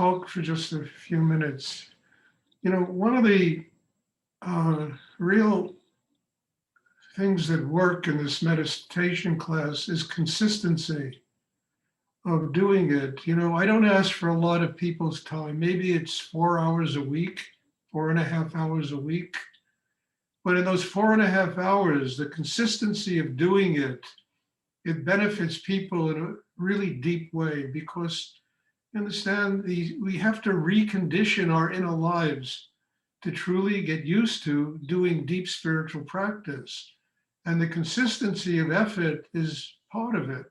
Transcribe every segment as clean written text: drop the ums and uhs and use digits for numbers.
talk for just a few minutes. One of the real things that work in this meditation class is consistency of doing it. I don't ask for a lot of people's time. Maybe it's 4 hours a week, 4.5 hours a week. But in those 4.5 hours, the consistency of doing it benefits people in a really deep way because you understand we have to recondition our inner lives to truly get used to doing deep spiritual practice. And the consistency of effort is part of it.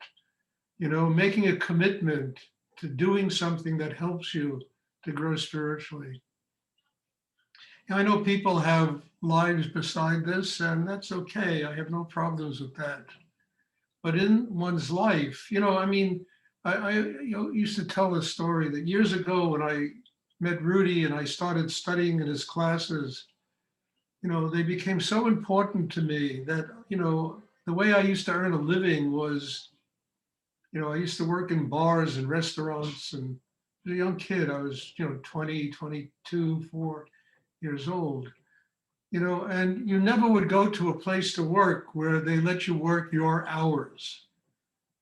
Making a commitment to doing something that helps you to grow spiritually. I know people have lives beside this, and that's okay. I have no problems with that. But in one's life, I used to tell this story that years ago when I met Rudy and I started studying in his classes, they became so important to me that, the way I used to earn a living was, I used to work in bars and restaurants, and as a young kid, I was, 20, 22, 4 years old, and you never would go to a place to work where they let you work your hours.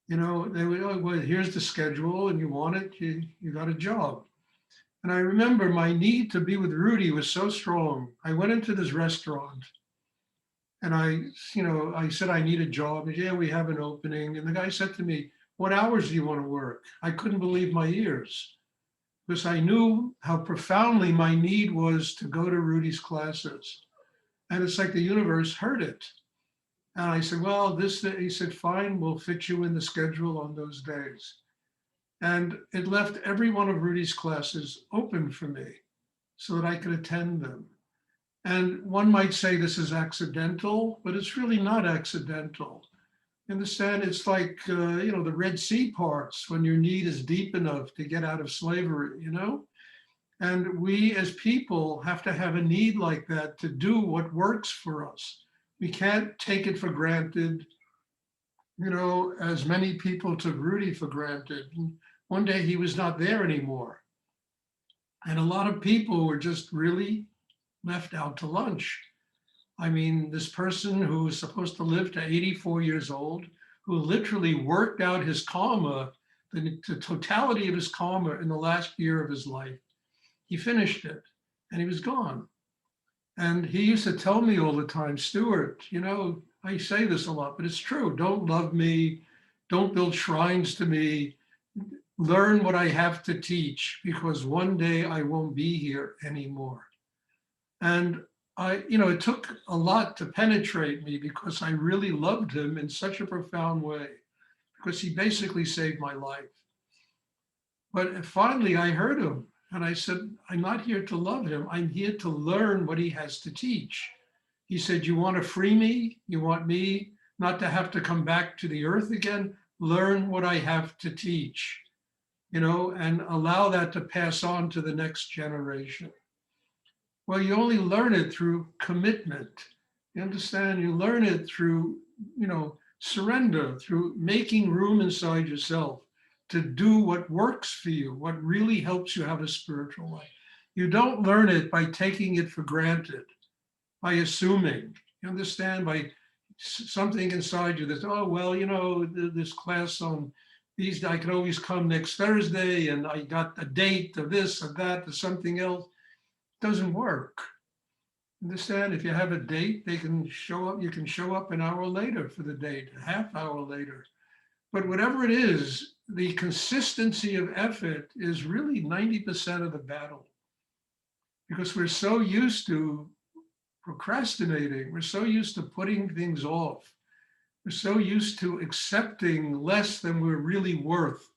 They would, oh, well, here's the schedule and you want it, you got a job. And I remember my need to be with Rudy was so strong. I went into this restaurant and I said, I need a job. And yeah, we have an opening. And the guy said to me, what hours do you want to work? I couldn't believe my ears because I knew how profoundly my need was to go to Rudy's classes. And it's like the universe heard it. And I said, well, he said, fine, we'll fit you in the schedule on those days. And it left every one of Rudy's classes open for me so that I could attend them. And one might say this is accidental, but it's really not accidental. Understand, it's like, the Red Sea parts when your need is deep enough to get out of slavery, And we as people have to have a need like that to do what works for us. We can't take it for granted, as many people took Rudy for granted. And one day he was not there anymore. And a lot of people were just really left out to lunch. I mean, this person who was supposed to live to 84 years old, who literally worked out his karma, the totality of his karma in the last year of his life, he finished it and he was gone. And he used to tell me all the time, Stuart, I say this a lot, but it's true. Don't love me. Don't build shrines to me. Learn what I have to teach because one day I won't be here anymore. And it took a lot to penetrate me because I really loved him in such a profound way because he basically saved my life. But finally I heard him. And I said, I'm not here to love him. I'm here to learn what he has to teach. He said, you want to free me? You want me not to have to come back to the earth again? Learn what I have to teach, and allow that to pass on to the next generation. Well, you only learn it through commitment. You understand? You learn it through, surrender, through making room inside yourself to do what works for you, what really helps you have a spiritual life. You don't learn it by taking it for granted, by assuming, you understand, by something inside you that's, oh, well, this class on these, I can always come next Thursday and I got a date of this or that or something else. It doesn't work. Understand, if you have a date, they can show up, you can show up an hour later for the date, a half hour later. But whatever it is, the consistency of effort is really 90% of the battle because we're so used to procrastinating. We're so used to putting things off. We're so used to accepting less than we're really worth,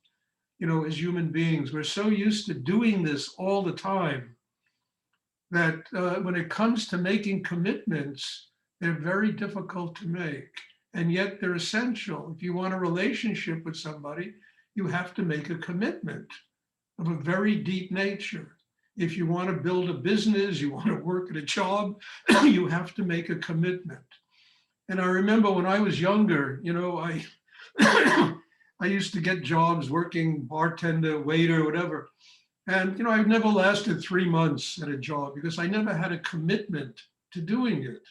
as human beings. We're so used to doing this all the time that when it comes to making commitments, they're very difficult to make. And yet they're essential. If you want a relationship with somebody, you have to make a commitment of a very deep nature. If you want to build a business, you want to work at a job, you have to make a commitment. And I remember when I was younger, I I used to get jobs working bartender, waiter, whatever. And, I've never lasted 3 months at a job because I never had a commitment to doing it.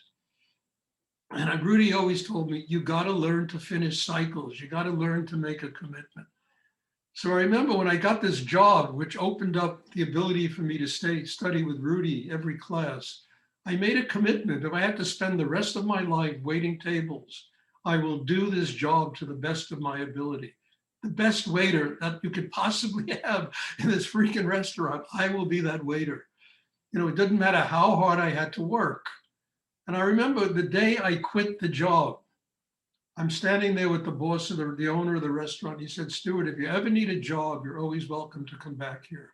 And Rudy always told me, you got to learn to finish cycles. You got to learn to make a commitment. So I remember when I got this job, which opened up the ability for me to study with Rudy every class, I made a commitment. If I had to spend the rest of my life waiting tables, I will do this job to the best of my ability. The best waiter that you could possibly have in this freaking restaurant, I will be that waiter. It doesn't matter how hard I had to work. And I remember the day I quit the job, I'm standing there with the boss of the owner of the restaurant. He said, Stuart, if you ever need a job, you're always welcome to come back here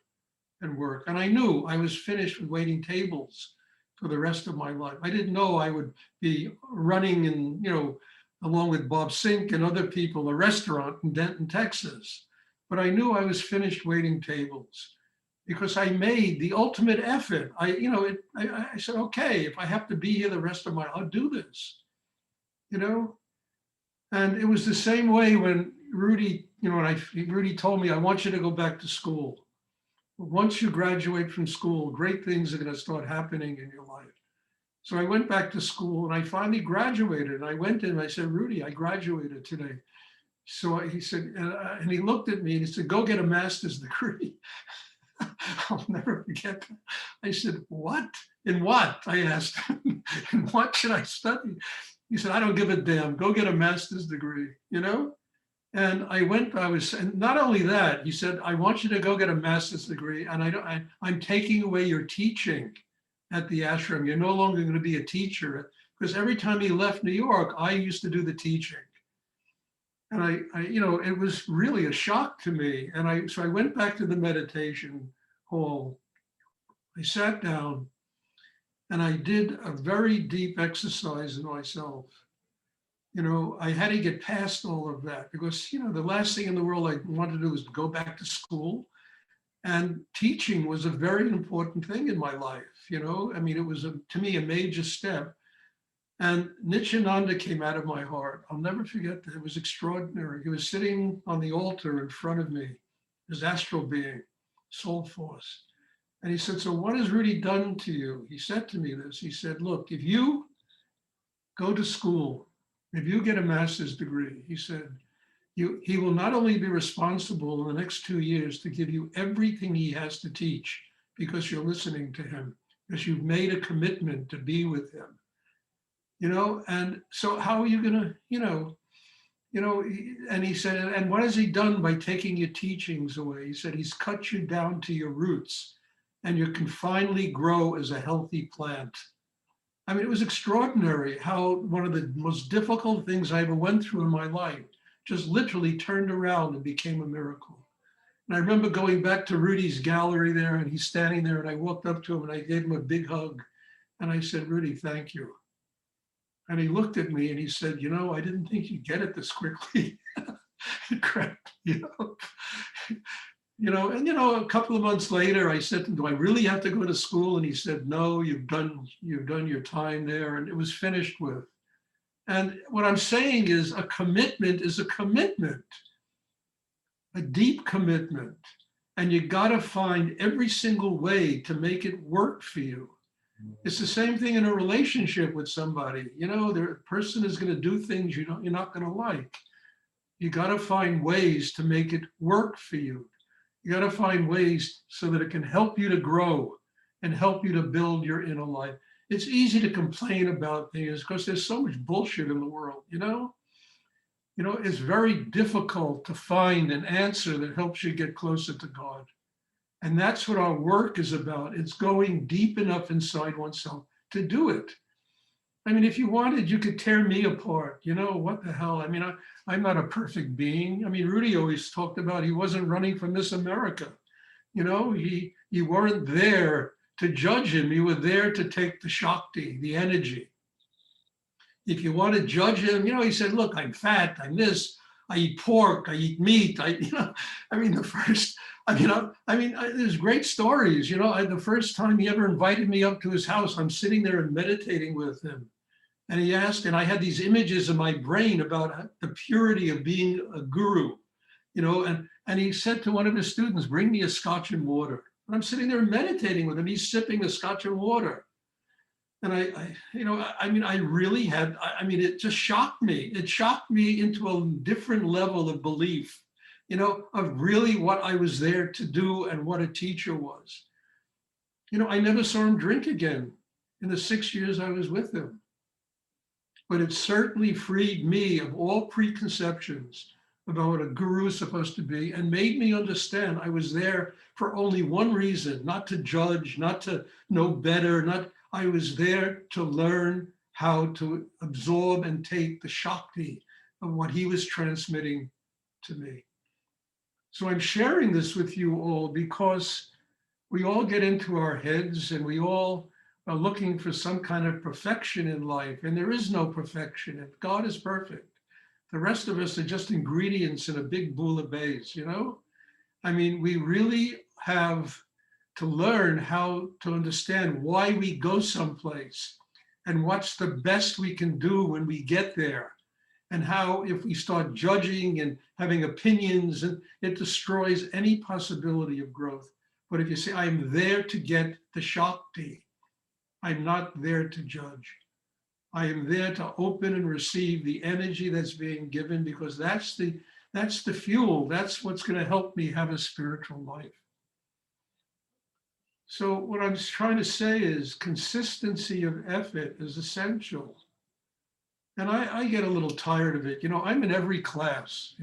and work. And I knew I was finished with waiting tables for the rest of my life. I didn't know I would be running and, along with Bob Sink and other people, a restaurant in Denton, Texas. But I knew I was finished waiting tables because I made the ultimate effort. I said, okay, if I have to be here the rest of my life, I'll do this, And it was the same way when Rudy, Rudy told me, I want you to go back to school. Once you graduate from school, great things are going to start happening in your life. So I went back to school and I finally graduated. And I went in and I said, Rudy, I graduated today. So he said, and he looked at me and he said, go get a master's degree. I'll never forget that. I said, what? In what? I asked him. And what should I study? He said, I don't give a damn. Go get a master's degree, And and not only that, he said, I want you to go get a master's degree. And I'm taking away your teaching at the ashram. You're no longer going to be a teacher. Because every time he left New York, I used to do the teaching. And it was really a shock to me. And so I went back to the meditation hall. I sat down and I did a very deep exercise in myself. I had to get past all of that because, the last thing in the world I wanted to do was go back to school. And teaching was a very important thing in my life, it was, to me, a major step. And Nityananda came out of my heart. I'll never forget that. It was extraordinary. He was sitting on the altar in front of me, his astral being, soul force. And he said, so what has Rudy done to you? He said to me this. He said, look, if you go to school, if you get a master's degree, he said, he will not only be responsible in the next 2 years to give you everything he has to teach because you're listening to him, because you've made a commitment to be with him. And so how are you going to, and he said, and what has he done by taking your teachings away? He said, he's cut you down to your roots and you can finally grow as a healthy plant. It was extraordinary how one of the most difficult things I ever went through in my life just literally turned around and became a miracle. And I remember going back to Rudy's gallery there and he's standing there and I walked up to him and I gave him a big hug. And I said, Rudy, thank you. And he looked at me and he said, I didn't think you'd get it this quickly. It cracked me up. And a couple of months later, I said to him, do I really have to go to school? And he said, no, you've done your time there. And it was finished with. And what I'm saying is a commitment is a commitment, a deep commitment. And you got to find every single way to make it work for you. It's the same thing in a relationship with somebody. The person is going to do things you're not going to like. You got to find ways to make it work for you. You got to find ways so that it can help you to grow and help you to build your inner life. It's easy to complain about things because there's so much bullshit in the world, It's very difficult to find an answer that helps you get closer to God. And that's what our work is about. It's going deep enough inside oneself to do it. If you wanted, you could tear me apart. What the hell? I'm not a perfect being. Rudy always talked about he wasn't running for Miss America. You weren't there to judge him. You were there to take the Shakti, the energy. If you want to judge him, he said, look, I'm fat, I'm this, I eat pork, I eat meat. There's great stories. The first time he ever invited me up to his house, I'm sitting there and meditating with him. And he asked, and I had these images in my brain about the purity of being a guru, and he said to one of his students, bring me a scotch and water. And I'm sitting there meditating with him. He's sipping a scotch and water. And I mean, I really had, I mean, it just shocked me. It shocked me into a different level of belief, of really what I was there to do and what a teacher was. I never saw him drink again in the 6 years I was with him. But it certainly freed me of all preconceptions about what a guru is supposed to be and made me understand I was there for only one reason, not to judge, not to know better, I was there to learn how to absorb and take the Shakti of what he was transmitting to me. So I'm sharing this with you all because we all get into our heads and we all are looking for some kind of perfection in life, and there is no perfection. If God is perfect, the rest of us are just ingredients in a big bouillabaisse, I mean, we really have to learn how to understand why we go someplace and what's the best we can do when we get there. And how, if we start judging and having opinions, and it destroys any possibility of growth. But if you say, I'm there to get the Shakti, I'm not there to judge. I am there to open and receive the energy that's being given, because that's the fuel. That's what's going to help me have a spiritual life. So what I'm trying to say is consistency of effort is essential. And I get a little tired of it. I'm in every class,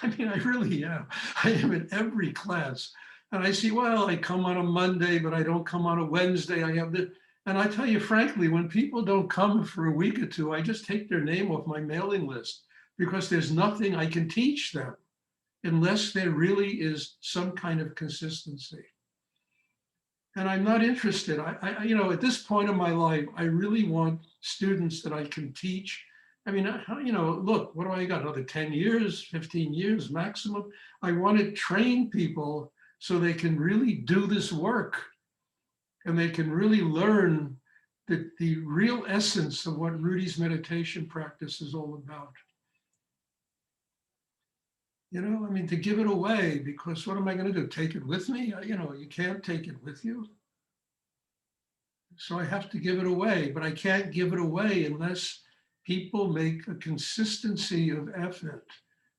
I mean, I really am. I am in every class. And I see, well, I come on a Monday, but I don't come on a Wednesday. And I tell you, frankly, when people don't come for a week or two, I just take their name off my mailing list, because there's nothing I can teach them unless there really is some kind of consistency. And I'm not interested. At this point in my life, I really want students that I can teach. I mean, look, what do I got? Another 10 years, 15 years maximum. I want to train people so they can really do this work and they can really learn the real essence of what Rudy's meditation practice is all about. I mean, to give it away, because what am I going to do? Take it with me? You can't take it with you. So I have to give it away, but I can't give it away unless people make a consistency of effort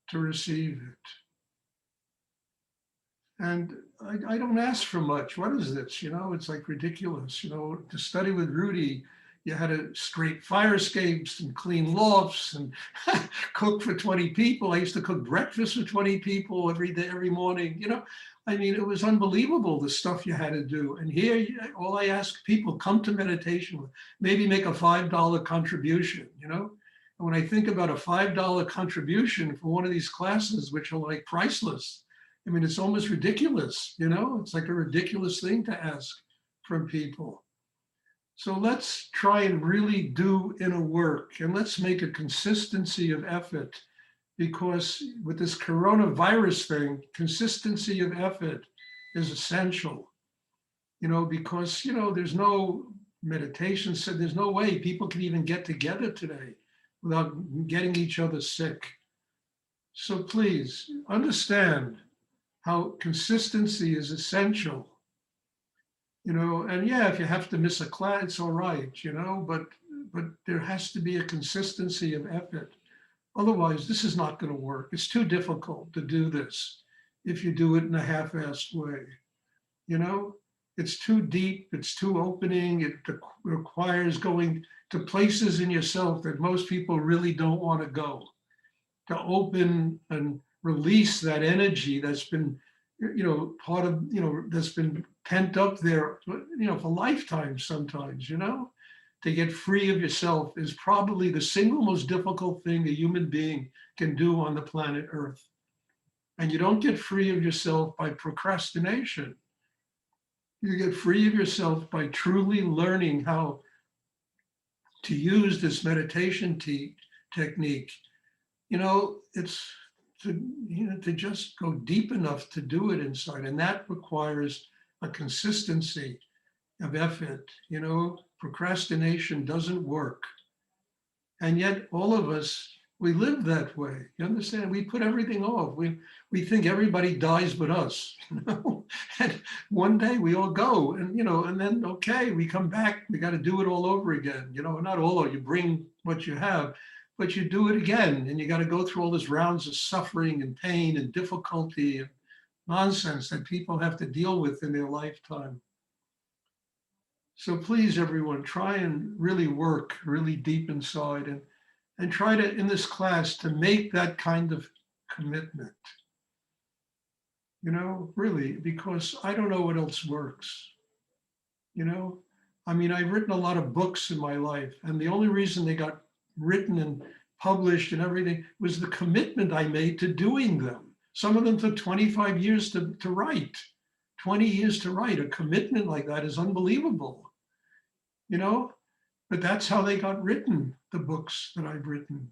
to receive it. And I don't ask for much. What is this? It's like ridiculous. To study with Rudy, you had to scrape fire escapes and clean lofts and cook for 20 people. I used to cook breakfast for 20 people every day, every morning. I mean, it was unbelievable, the stuff you had to do. And here, all I ask people, come to meditation with, maybe make a $5 contribution, And when I think about a $5 contribution for one of these classes, which are like priceless, I mean, it's almost ridiculous, It's like a ridiculous thing to ask from people. So let's try and really do inner work, and let's make a consistency of effort, because with this coronavirus thing, consistency of effort is essential, because, there's no meditation, so there's no way people can even get together today without getting each other sick. So please understand how consistency is essential. And yeah, if you have to miss a class, it's all right, but there has to be a consistency of effort. Otherwise, this is not going to work. It's too difficult to do this if you do it in a half-assed way. It's too deep, it's too opening, it requires going to places in yourself that most people really don't want to go, to open and release that energy that's been, part of, that's been pent up there, for lifetimes sometimes, To get free of yourself is probably the single most difficult thing a human being can do on the planet Earth. And you don't get free of yourself by procrastination. You get free of yourself by truly learning how to use this meditation technique. It's to just go deep enough to do it inside. And that requires a consistency of effort. Procrastination doesn't work. And yet all of us We live that way. You understand? We put everything off. We think everybody dies but us, you know? And one day we all go, and you know, and then okay, we come back, we got to do it all over again. You know, not all of you bring what you have, but you do it again, and you got to go through all these rounds of suffering and pain and difficulty and nonsense that people have to deal with in their lifetime. So please, everyone, try and really work really deep inside and try to, in this class, to make that kind of commitment, you know, really, because I don't know what else works, you know? I mean, I've written a lot of books in my life, and the only reason they got written and published and everything was the commitment I made to doing them. Some of them took 25 years to write, 20 years to write. A commitment like that is unbelievable, you know? But that's how they got written, the books that I've written.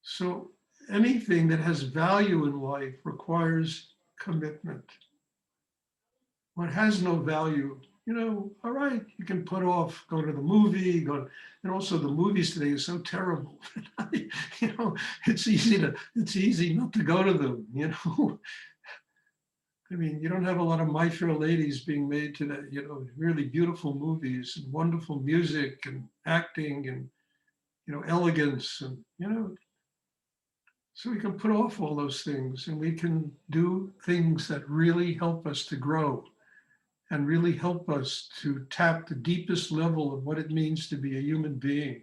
So anything that has value in life requires commitment. What has no value, you know, all right, you can put off, go to the movie, and also the movies today are so terrible. You know, it's easy not to go to them, you know. I mean, you don't have a lot of My Fair Ladies being made today, you know, really beautiful movies and wonderful music and acting and, you know, elegance and, you know, so we can put off all those things and we can do things that really help us to grow and really help us to tap the deepest level of what it means to be a human being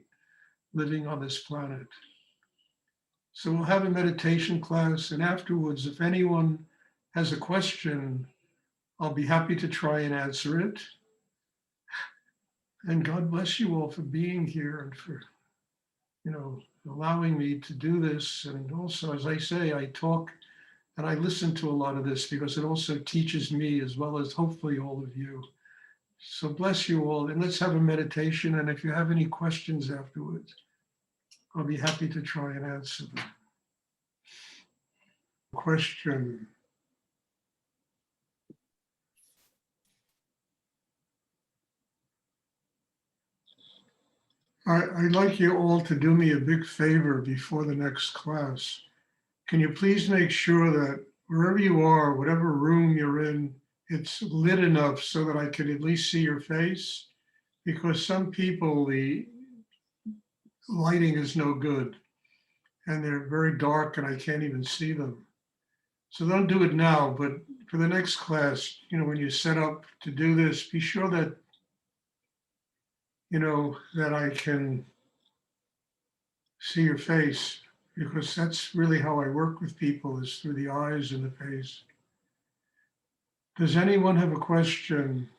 living on this planet. So we'll have a meditation class, and afterwards, if anyone has a question, I'll be happy to try and answer it. And God bless you all for being here and for, you know, allowing me to do this. And also, as I say, I talk and I listen to a lot of this because it also teaches me as well as hopefully all of you. So bless you all, and let's have a meditation. And if you have any questions afterwards, I'll be happy to try and answer them. Question. I'd like you all to do me a big favor before the next class. Can you please make sure that wherever you are, whatever room you're in, it's lit enough so that I can at least see your face? Because some people, the lighting is no good and they're very dark and I can't even see them. So don't do it now, but for the next class, you know, when you set up to do this, be sure that, you know, that I can see your face, because that's really how I work with people, is through the eyes and the face. Does anyone have a question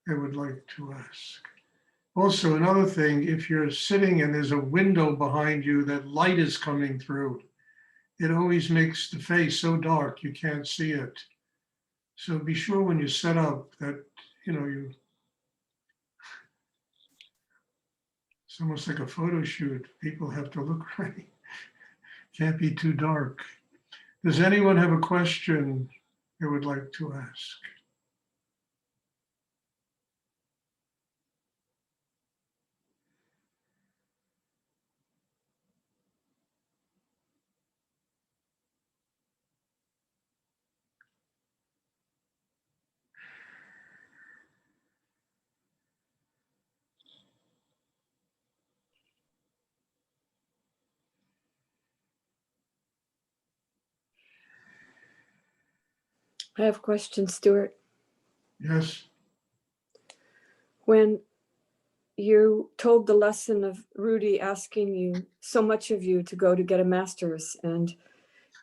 they would like to ask? Also, another thing, if you're sitting and there's a window behind you that light is coming through, it always makes the face so dark you can't see it. So be sure when you set up that, you know, it's almost like a photo shoot. People have to look right. Can't be too dark. Does anyone have a question they would like to ask? I have a question, Stuart. Yes. When you told the lesson of Rudy asking you so much of you to go to get a master's, and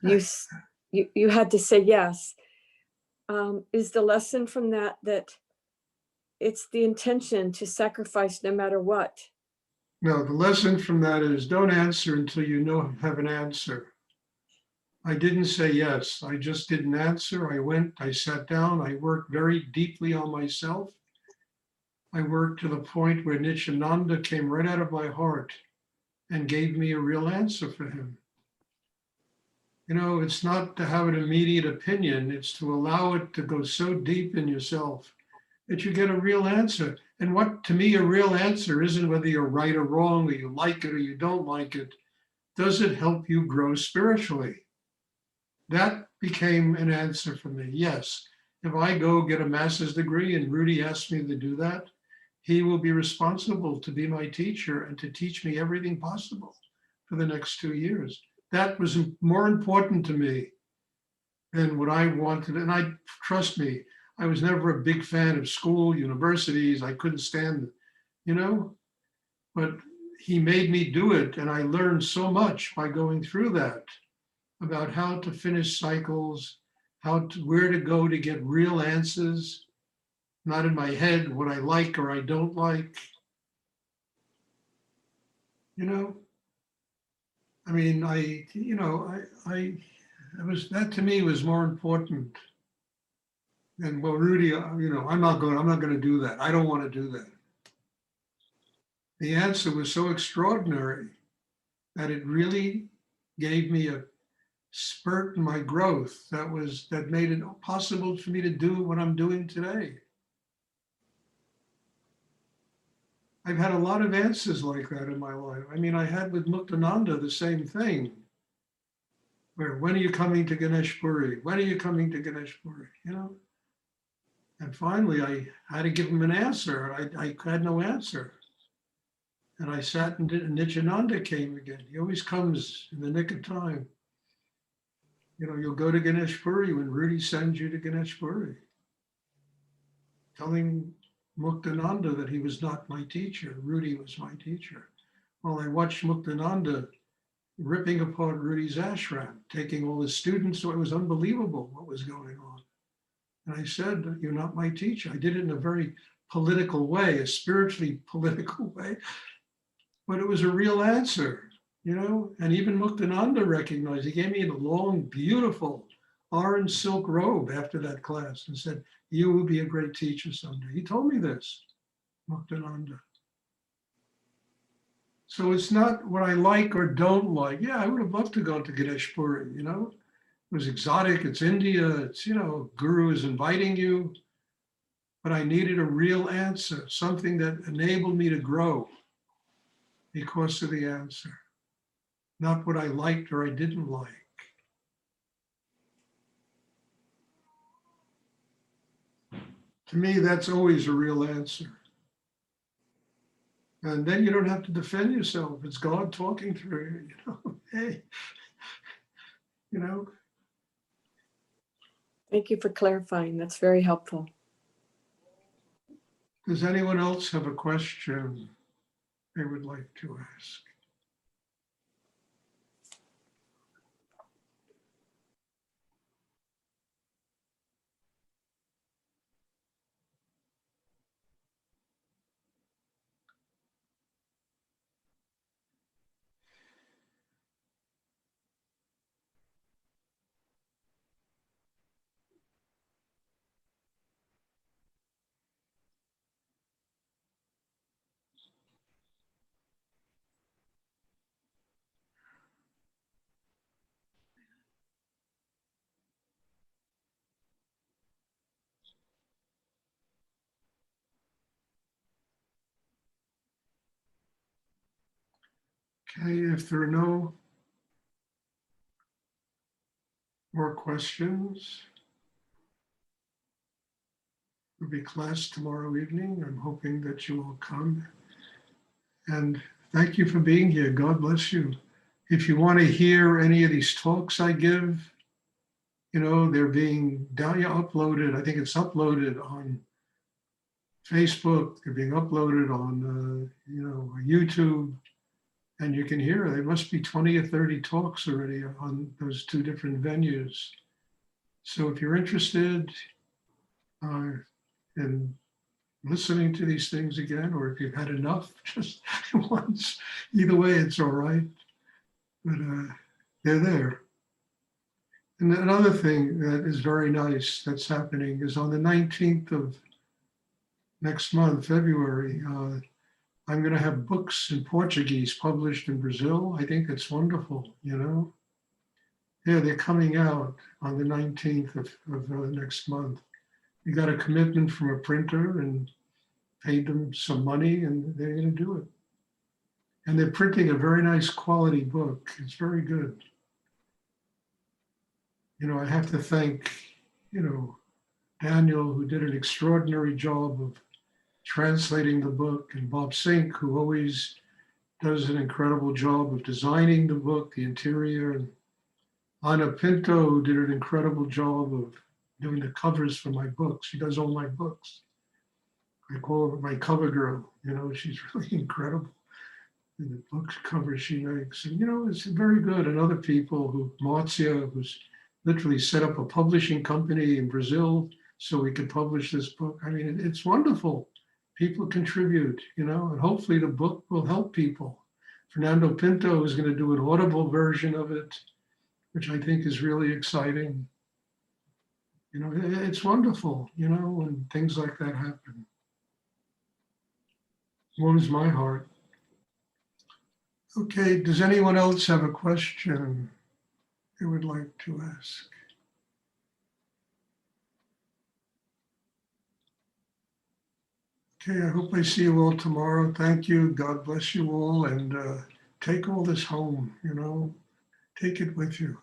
you had to say yes, is the lesson from that it's the intention to sacrifice no matter what? No, the lesson from that is don't answer until you have an answer. I didn't say yes. I just didn't answer. I went, I sat down, I worked very deeply on myself. I worked to the point where Nityananda came right out of my heart and gave me a real answer for him. You know, it's not to have an immediate opinion, it's to allow it to go so deep in yourself that you get a real answer. And what, to me, a real answer isn't whether you're right or wrong, or you like it or you don't like it. Does it help you grow spiritually? That became an answer for me. Yes. If I go get a master's degree and Rudy asks me to do that, he will be responsible to be my teacher and to teach me everything possible for the next 2 years. That was more important to me than what I wanted. And I, trust me, I was never a big fan of school, universities. I couldn't stand, you know, but he made me do it. And I learned so much by going through that about how to finish cycles, where to go to get real answers, not in my head, what I like or I don't like. You know, I mean, it was, that to me was more important than, well, Rudy, I'm not going to do that. I don't want to do that. The answer was so extraordinary that it really gave me a spurt in my growth that made it possible for me to do what I'm doing today. I've had a lot of answers like that in my life. I mean, I had with Muktananda the same thing. Where, when are you coming to Ganesh Puri? When are you coming to Ganesh Puri? And finally, I had to give him an answer. I had no answer. And I sat and Nityananda came again. He always comes in the nick of time. You'll go to Ganesh Puri when Rudy sends you to Ganesh Puri. Telling Muktananda that he was not my teacher. Rudy was my teacher. Well, I watched Muktananda ripping apart Rudy's ashram, taking all his students. So it was unbelievable what was going on. And I said, you're not my teacher. I did it in a very political way, a spiritually political way, but it was a real answer, and even Muktananda recognized. He gave me a long, beautiful orange silk robe after that class and said, you will be a great teacher someday. He told me this, Muktananda. So it's not what I like or don't like. Yeah, I would have loved to go to Ganesh Puri, It was exotic, it's India, it's, Guru is inviting you. But I needed a real answer, something that enabled me to grow because of the answer, not what I liked or I didn't like. To me, that's always a real answer. And then you don't have to defend yourself. It's God talking through you, hey, Thank you for clarifying. That's very helpful. Does anyone else have a question they would like to ask? Okay, if there are no more questions, there'll be class tomorrow evening. I'm hoping that you will come. And thank you for being here. God bless you. If you want to hear any of these talks I give, they're being uploaded. I think it's uploaded on Facebook. They're being uploaded on, YouTube. And you can hear, there must be 20 or 30 talks already on those 2 different venues. So if you're interested in listening to these things again, or if you've had enough just once, either way, it's all right. But they're there. And another thing that is very nice that's happening is on the 19th of next month, February, I'm going to have books in Portuguese published in Brazil. I think it's wonderful, Yeah, they're coming out on the 19th of next month. We got a commitment from a printer, and paid them some money and they're going to do it. And they're printing a very nice quality book. It's very good. I have to thank, Daniel, who did an extraordinary job of translating the book, and Bob Sink, who always does an incredible job of designing the book, the interior, and Ana Pinto, who did an incredible job of doing the covers for my books. She does all my books. I call her my cover girl. She's really incredible in the book covers she makes. And, it's very good. And other people Marzia, who's literally set up a publishing company in Brazil so we could publish this book. I mean, it's wonderful. People contribute, and hopefully the book will help people. Fernando Pinto is going to do an audible version of it, which I think is really exciting. It's wonderful, when things like that happen. Warms my heart. Okay, does anyone else have a question they would like to ask? Okay, I hope I see you all tomorrow. Thank you. God bless you all, and take all this home, take it with you.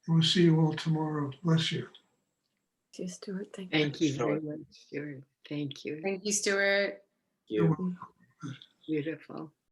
And we'll see you all tomorrow. Bless you. Dear Stuart, thank you. Thank you very much, Stuart. Thank you. Thank you, Stuart. You're Beautiful.